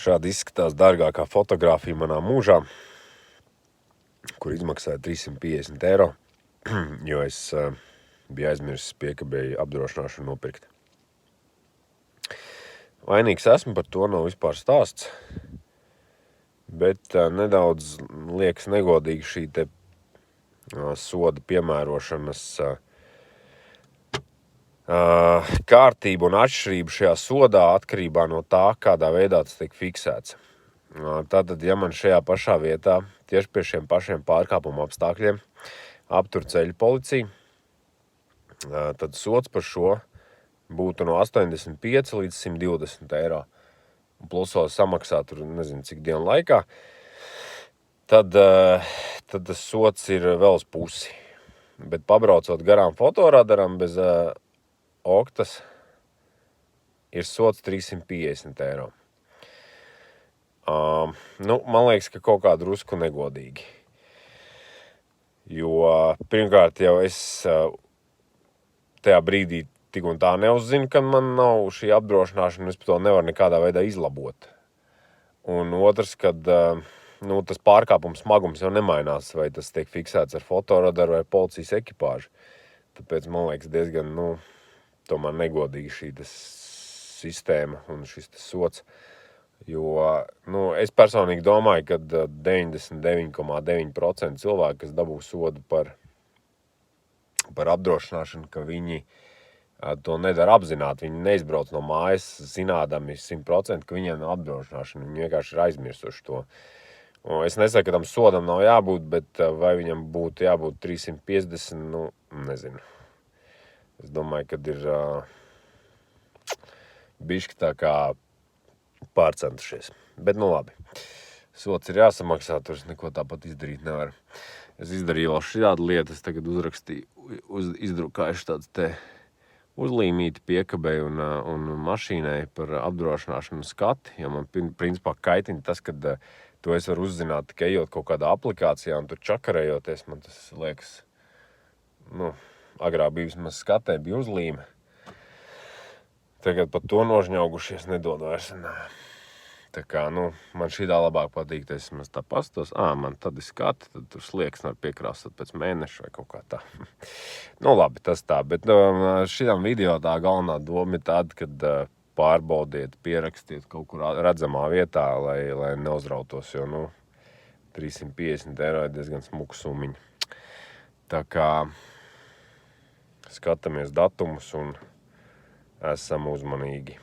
Šādi izskatās dārgākā fotogrāfija manā mūžā, kur izmaksāja 350 eiro, jo es biju aizmirsis piekabēju apdrošināšanu nopirkt. Vainīgs esmu, par to nav vispār stāsts, bet nedaudz liekas negodīgi šī te soda piemērošanas kārtība un atšķirība šajā sodā atkarībā no tā, kādā veidā tas tiek fiksēts. Tātad, ja man šajā pašā vietā, tieši pie šiem pašiem pārkāpuma apstākļiem, aptur ceļu policija, tad sods par šo būtu no 85 līdz 120 eiro. Plus vēl samaksā tur nezinu cik dienu laikā, tad tas sods ir vēl uz pusi. Bet pabraucot garām fotoradaram bez oktas, ir sods 350 eiro. Man liekas, ka kaut kā drusku negodīgi. Jo pirmkārt jau es tajā brīdī tik un tā neuzzinu, ka man nav šī apdrošināšana, es to nevaru nekādā veidā izlabot. Un otrs, kad tas pārkāpums smagums jau nemainās, vai tas tiek fiksēts ar fotoradaru vai policijas ekipāžu. Tāpēc man liekas diezgan, tomēr negodīgi šī sistēma un šis sods. Jo, es personīgi domāju, ka 99,9% cilvēki, kas dabū sodu par apdrošināšanu, ka viņi to nedara apzināti. Viņi neizbrauc no mājas zinādami 100%, ka viņiem nav apdrošināšana. Viņi vienkārši ir aizmirsuši to. Es nesaku, ka tam sodam nav jābūt, bet vai viņam būtu jābūt 350, nezinu. Es domāju, ka ir bišķi tā kā pārcentušies. Bet labi. Sots ir jāsamaksā, tur es neko tāpat izdarīt nevaru. Es izdarīju vēl šādu lietu, es tagad izdrukājuši tāds te uzlīmīti piekabei un mašīnai par apdrošināšanu skati, jo man principā kaitina tas, kad to es varu uzzināt tikai ejot kaut kādā aplikācijā un tur čakarējoties, man tas liekas, agrā bija vismaz skatē, bija uzlīme. Tagad pat to nožņaugušies nedod vairs. Tā kā, man šīdā labāk patīk, es maz tā pastos, man tad ir skati, tad tur slieksni var piekrāstot pēc mēneša vai kaut kā tā. Labi, tas tā, bet šīdām video tā galvenā doma ir tāda, kad pārbaudiet, pierakstiet kaut kur redzamā vietā, lai neuzrautos, jo, 350 eiro ir diezgan smuka summiņa. Tā kā skatāmies datumus un esam uzmanīgi.